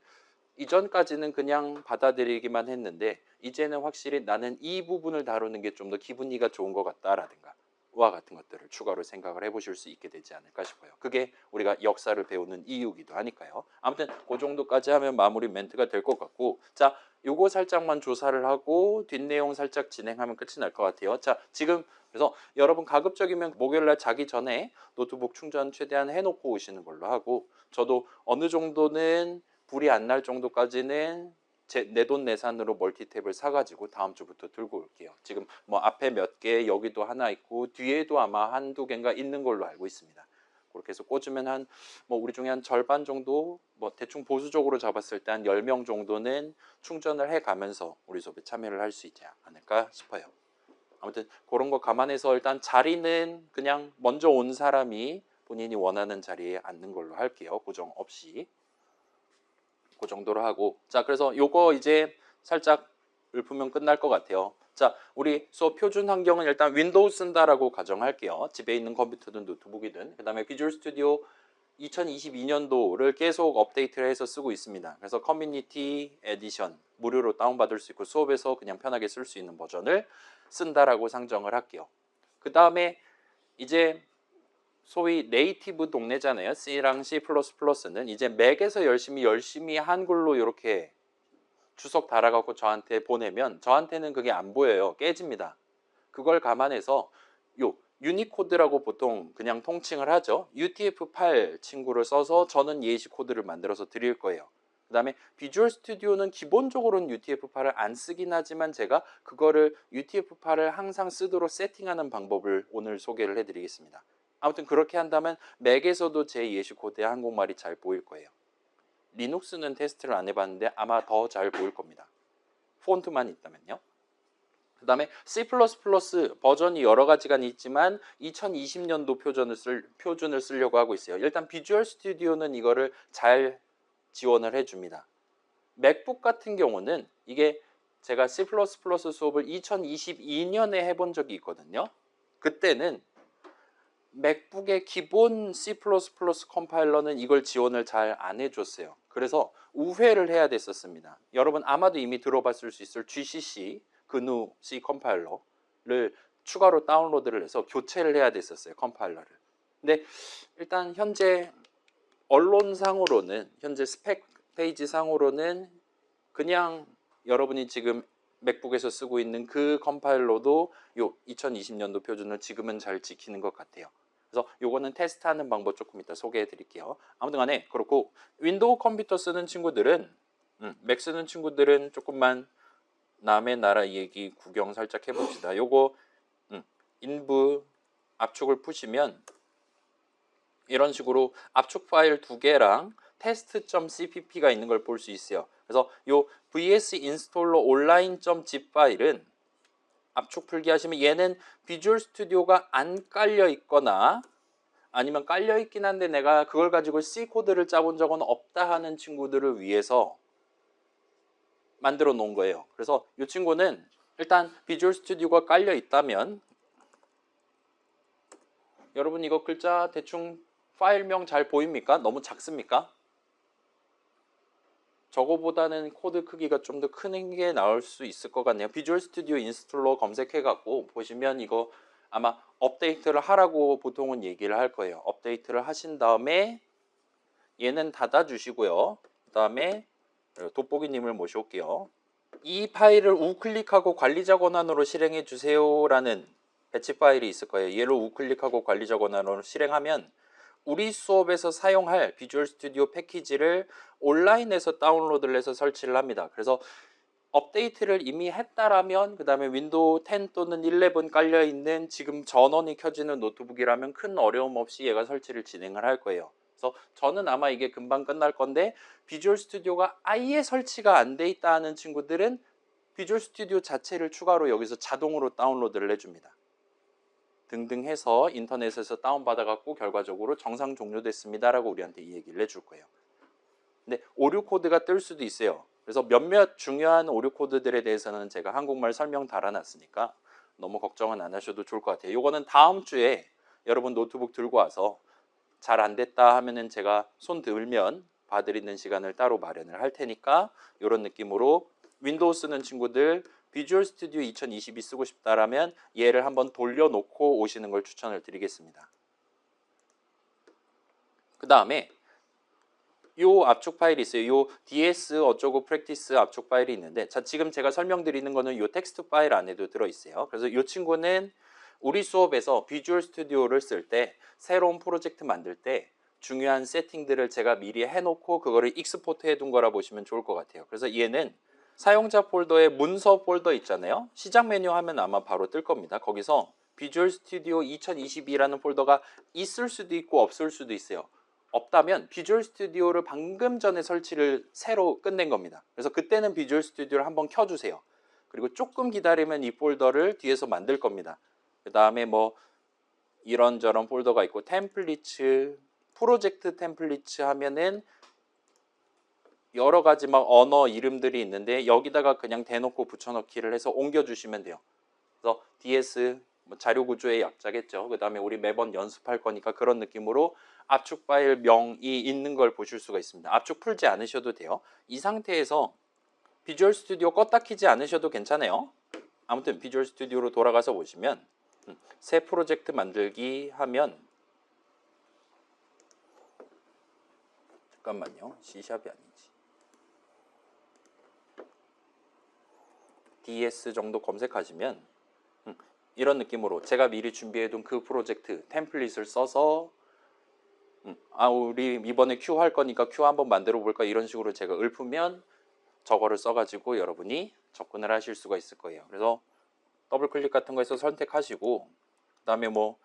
이전까지는 그냥 받아들이기만 했는데 이제는 확실히 나는 이 부분을 다루는 게 좀 더 기분이가 좋은 것 같다라든가 와 같은 것들을 추가로 생각을 해보실 수 있게 되지 않을까 싶어요. 그게 우리가 역사를 배우는 이유기도 하니까요. 아무튼 그 정도까지 하면 마무리 멘트가 될 것 같고 자, 요거 살짝만 조사를 하고 뒷내용 살짝 진행하면 끝이 날 것 같아요. 자, 지금 그래서 여러분 가급적이면 목요일날 자기 전에 노트북 충전 최대한 해놓고 오시는 걸로 하고 저도 어느 정도는 불이 안 날 정도까지는 제 내돈내산으로 멀티탭을 사가지고 다음 주부터 들고 올게요. 지금 뭐 앞에 몇 개, 여기도 하나 있고 뒤에도 아마 한두 개인가 있는 걸로 알고 있습니다. 그렇게 해서 꽂으면 한 뭐 우리 중에 한 절반 정도 뭐 대충 보수적으로 잡았을 때 한 10명 정도는 충전을 해 가면서 우리 수업에 참여를 할 수 있지 않을까 싶어요. 아무튼 그런 거 감안해서 일단 자리는 그냥 먼저 온 사람이 본인이 원하는 자리에 앉는 걸로 할게요. 고정 없이. 그 정도로 하고 자 그래서 요거 이제 살짝 읊으면 끝날 것 같아요. 자 우리 수업 표준 환경은 일단 윈도우 쓴다라고 가정할게요. 집에 있는 컴퓨터든 노트북이든 그 다음에 비주얼 스튜디오 2022년도를 계속 업데이트를 해서 쓰고 있습니다. 그래서 커뮤니티 에디션 무료로 다운받을 수 있고 수업에서 그냥 편하게 쓸 수 있는 버전을 쓴다라고 상정을 할게요. 그 다음에 이제 소위 네이티브 동네잖아요. C랑 C++는 이제 맥에서 열심히 한글로 이렇게 주석 달아갖고 저한테 보내면 저한테는 그게 안 보여요. 깨집니다. 그걸 감안해서 요 유니코드라고 보통 그냥 통칭을 하죠. UTF-8 친구를 써서 저는 예시 코드를 만들어서 드릴 거예요. 그 다음에 비주얼 스튜디오는 기본적으로는 UTF-8을 안 쓰긴 하지만 제가 그거를 UTF-8을 항상 쓰도록 세팅하는 방법을 오늘 소개를 해드리겠습니다. 아무튼 그렇게 한다면 맥에서도 제 예시 코드의 한국말이 잘 보일 거예요. 리눅스는 테스트를 안 해봤는데 아마 더 잘 보일 겁니다. 폰트만 있다면요. 그 다음에 C++ 버전이 여러 가지가 있지만 2020년도 표준을 쓰려고 하고 있어요. 일단 비주얼 스튜디오는 이거를 잘 지원을 해줍니다. 맥북 같은 경우는 이게 제가 C++ 수업을 2022년에 해본 적이 있거든요. 그때는 맥북의 기본 C++ 컴파일러는 이걸 지원을 잘 안 해줬어요. 그래서 우회를 해야 됐었습니다. 여러분 아마도 이미 들어봤을 수 있을 GCC GNU C 컴파일러를 추가로 다운로드를 해서 교체를 해야 됐었어요. 컴파일러를. 근데 일단 현재 언론상으로는 현재 스펙 페이지 상으로는 그냥 여러분이 지금 맥북에서 쓰고 있는 그 컴파일러도 요 2020년도 표준을 지금은 잘 지키는 것 같아요. 그래서 요거는 테스트하는 방법 조금 이따 소개해 드릴게요. 아무튼 간에 그렇고 윈도우 컴퓨터 쓰는 친구들은 맥 쓰는 친구들은 조금만 남의 나라 얘기 구경 살짝 해봅시다. 요거 인부 압축을 푸시면 이런 식으로 압축 파일 2개랑 test.cpp가 있는 걸 볼 수 있어요. 그래서 요 vs 인스톨러 온라인.zip 파일은 압축 풀기 하시면 얘는 비주얼 스튜디오가 안 깔려 있거나 아니면 깔려 있긴 한데 내가 그걸 가지고 C 코드를 짜본 적은 없다 하는 친구들을 위해서 만들어 놓은 거예요. 그래서 이 친구는 일단 비주얼 스튜디오가 깔려 있다면 여러분 이거 글자 대충 파일명 잘 보입니까? 너무 작습니까? 저거보다는 코드 크기가 좀 더 큰 게 나올 수 있을 것 같네요. 비주얼 스튜디오 인스톨러 검색해갖고 보시면 이거 아마 업데이트를 하라고 보통은 얘기를 할 거예요. 업데이트를 하신 다음에 얘는 닫아주시고요. 그 다음에 돋보기님을 모셔올게요. 이 파일을 우클릭하고 관리자 권한으로 실행해 주세요라는 배치 파일이 있을 거예요. 얘를 우클릭하고 관리자 권한으로 실행하면 우리 수업에서 사용할 비주얼 스튜디오 패키지를 온라인에서 다운로드를 해서 설치를 합니다. 그래서 업데이트를 이미 했다라면 그 다음에 윈도우 10 또는 11 깔려있는 지금 전원이 켜지는 노트북이라면 큰 어려움 없이 얘가 설치를 진행을 할 거예요. 그래서 저는 아마 이게 금방 끝날 건데 비주얼 스튜디오가 아예 설치가 안 돼 있다 하는 친구들은 비주얼 스튜디오 자체를 추가로 여기서 자동으로 다운로드를 해줍니다. 등등 해서 인터넷에서 다운받아 갖고 결과적으로 정상 종료됐습니다 라고 우리한테 이 얘기를 해줄 거예요. 근데 오류 코드가 뜰 수도 있어요. 그래서 몇몇 중요한 오류 코드들에 대해서는 제가 한국말 설명 달아놨으니까 너무 걱정은 안 하셔도 좋을 것 같아요. 이거는 다음 주에 여러분 노트북 들고 와서 잘 안 됐다 하면은 제가 손 들면 봐드리는 시간을 따로 마련을 할 테니까 이런 느낌으로 윈도우 쓰는 친구들 비주얼 스튜디오 2022 쓰고 싶다라면 얘를 한번 돌려놓고 오시는 걸 추천을 드리겠습니다. 그 다음에 요 압축 파일이 있어요. 요 ds 어쩌고 프랙티스 압축 파일이 있는데 자 지금 제가 설명드리는 거는 요 텍스트 파일 안에도 들어있어요. 그래서 요 친구는 우리 수업에서 비주얼 스튜디오를 쓸 때 새로운 프로젝트 만들 때 중요한 세팅들을 제가 미리 해놓고 그거를 익스포트 해둔 거라 보시면 좋을 것 같아요. 그래서 얘는 사용자 폴더에 문서 폴더 있잖아요. 시작 메뉴 하면 아마 바로 뜰 겁니다. 거기서 비주얼 스튜디오 2022라는 폴더가 있을 수도 있고 없을 수도 있어요. 없다면 비주얼 스튜디오를 방금 전에 설치를 새로 끝낸 겁니다. 그래서 그때는 비주얼 스튜디오를 한번 켜주세요. 그리고 조금 기다리면 이 폴더를 뒤에서 만들 겁니다. 그 다음에 뭐 이런저런 폴더가 있고 템플릿츠, 프로젝트 템플릿츠 하면은 여러 가지 막 언어 이름들이 있는데 여기다가 그냥 대놓고 붙여넣기를 해서 옮겨주시면 돼요. 그래서 DS 뭐 자료 구조의 약자겠죠. 그 다음에 우리 매번 연습할 거니까 그런 느낌으로 압축 파일 명이 있는 걸 보실 수가 있습니다. 압축 풀지 않으셔도 돼요. 이 상태에서 비주얼 스튜디오 껐다 키지 않으셔도 괜찮아요. 아무튼 비주얼 스튜디오로 돌아가서 보시면 새 프로젝트 만들기 하면 잠깐만요. C샵이 아니지. DS 정도 검색하시면 이런 느낌으로 제가 미리 준비해둔 그 프로젝트 템플릿을 써서 우리 이번에 Q 할 거니까 Q 한번 만들어 볼까 이런 식으로 제가 읊으면 저거를 써가지고 여러분이 접근을 하실 수가 있을 거예요. 그래서 더블 클릭 같은 거에서 선택하시고 그 다음에 뭐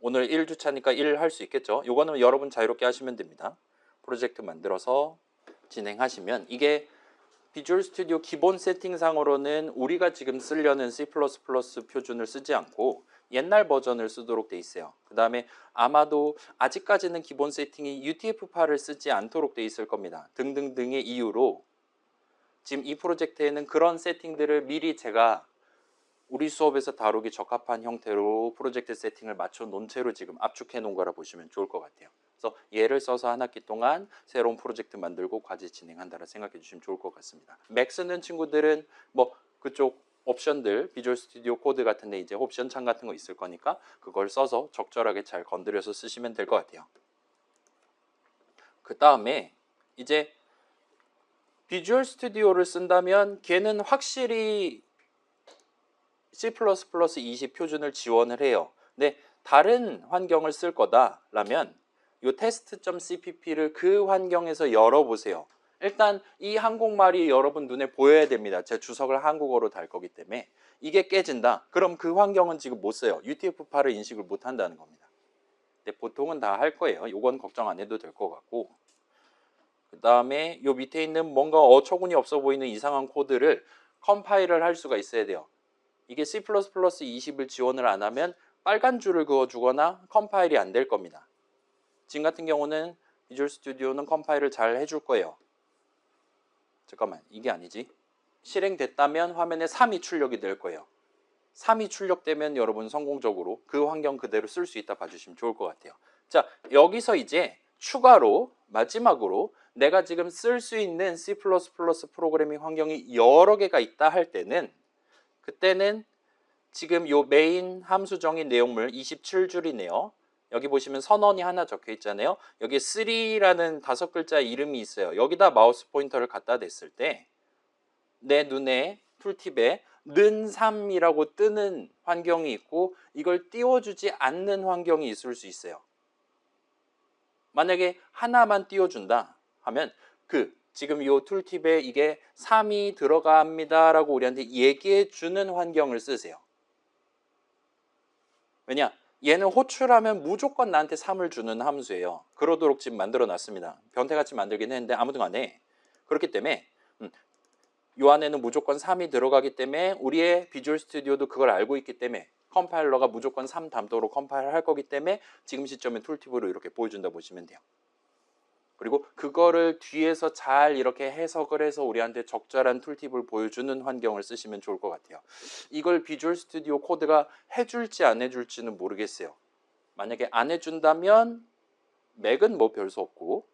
오늘 1주차니까 1 할 수 있겠죠. 요거는 여러분 자유롭게 하시면 됩니다. 프로젝트 만들어서 진행하시면 이게 비주얼 스튜디오 기본 세팅상으로는 우리가 지금 쓰려는 C++ 표준을 쓰지 않고 옛날 버전을 쓰도록 돼 있어요. 그 다음에 아마도 아직까지는 기본 세팅이 UTF-8을 쓰지 않도록 돼 있을 겁니다. 등등등의 이유로 지금 이 프로젝트에는 그런 세팅들을 미리 제가 우리 수업에서 다루기 적합한 형태로 프로젝트 세팅을 맞춰 놓은 채로 지금 압축해 놓은 거라 보시면 좋을 것 같아요. 그래서 얘를 써서 한 학기 동안 새로운 프로젝트 만들고 과제 진행한다라 생각해 주시면 좋을 것 같습니다. 맥 쓰는 친구들은 뭐 그쪽 옵션들 비주얼 스튜디오 코드 같은 데 이제 옵션 창 같은 거 있을 거니까 그걸 써서 적절하게 잘 건드려서 쓰시면 될 것 같아요. 그 다음에 이제 비주얼 스튜디오를 쓴다면 걔는 확실히 C++ 20 표준을 지원을 해요. 근데 다른 환경을 쓸 거다라면 이 test.cpp를 그 환경에서 열어보세요. 일단 이 한국말이 여러분 눈에 보여야 됩니다. 제 주석을 한국어로 달 거기 때문에 이게 깨진다. 그럼 그 환경은 지금 못 써요. UTF-8을 인식을 못 한다는 겁니다. 근데 보통은 다 할 거예요. 이건 걱정 안 해도 될 것 같고 그 다음에 요 밑에 있는 뭔가 어처구니 없어 보이는 이상한 코드를 컴파일을 할 수가 있어야 돼요. 이게 C++ 20을 지원을 안 하면 빨간 줄을 그어주거나 컴파일이 안 될 겁니다. 지금 같은 경우는 비주얼 스튜디오는 컴파일을 잘 해줄 거예요. 잠깐만, 이게 아니지. 실행됐다면 화면에 3이 출력이 될 거예요. 3이 출력되면 여러분 성공적으로 그 환경 그대로 쓸 수 있다 봐주시면 좋을 것 같아요. 자, 여기서 이제 추가로 마지막으로 내가 지금 쓸 수 있는 C++ 프로그래밍 환경이 여러 개가 있다 할 때는 그때는 지금 요 메인 함수정의 내용물 27줄이네요. 여기 보시면 선언이 하나 적혀 있잖아요. 여기에 3라는 5글자 이름이 있어요. 여기다 마우스 포인터를 갖다 댔을 때 내 눈에 툴팁에 는 3이라고 뜨는 환경이 있고 이걸 띄워주지 않는 환경이 있을 수 있어요. 만약에 하나만 띄워준다 하면 지금 이 툴팁에 이게 3이 들어갑니다 라고 우리한테 얘기해 주는 환경을 쓰세요. 왜냐? 얘는 호출하면 무조건 나한테 3을 주는 함수예요. 그러도록 지금 만들어 놨습니다. 변태같이 만들긴 했는데 아무튼 간에 그렇기 때문에 요 안에는 무조건 3이 들어가기 때문에 우리의 비주얼 스튜디오도 그걸 알고 있기 때문에 컴파일러가 무조건 3 담도로 컴파일을 할 거기 때문에 지금 시점에 툴팁으로 이렇게 보여준다 보시면 돼요. 그리고 그거를 뒤에서 잘 이렇게 해석을 해서 우리한테 적절한 툴팁을 보여주는 환경을 쓰시면 좋을 것 같아요. 이걸 비주얼 스튜디오 코드가 해줄지 안 해줄지는 모르겠어요. 만약에 안 해준다면 맥은 뭐 별 수 없고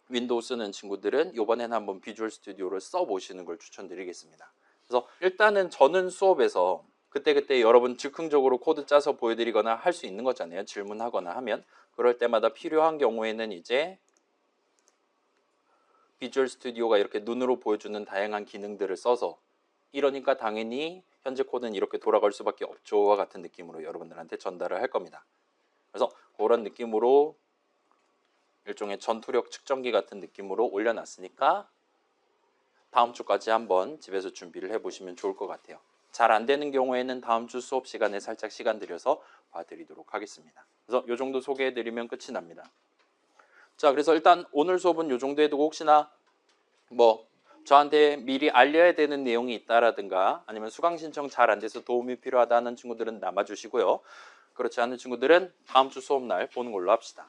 윈도우 쓰는 친구들은 이번에는 한번 비주얼 스튜디오를 써보시는 걸 추천드리겠습니다. 그래서 일단은 저는 수업에서 그때그때 여러분 즉흥적으로 코드 짜서 보여드리거나 할 수 있는 거잖아요. 질문하거나 하면 그럴 때마다 필요한 경우에는 이제 비주얼 스튜디오가 이렇게 눈으로 보여주는 다양한 기능들을 써서 이러니까 당연히 현재 코드는 이렇게 돌아갈 수밖에 없죠와 같은 느낌으로 여러분들한테 전달을 할 겁니다. 그래서 그런 느낌으로 일종의 전투력 측정기 같은 느낌으로 올려놨으니까 다음 주까지 한번 집에서 준비를 해보시면 좋을 것 같아요. 잘 안 되는 경우에는 다음 주 수업 시간에 살짝 시간 들여서 봐드리도록 하겠습니다. 그래서 이 정도 소개해드리면 끝이 납니다. 자, 그래서 일단 오늘 수업은 이 정도 해두고 혹시나 뭐 저한테 미리 알려야 되는 내용이 있다라든가 아니면 수강 신청 잘 안 돼서 도움이 필요하다는 친구들은 남아주시고요. 그렇지 않은 친구들은 다음 주 수업 날 보는 걸로 합시다.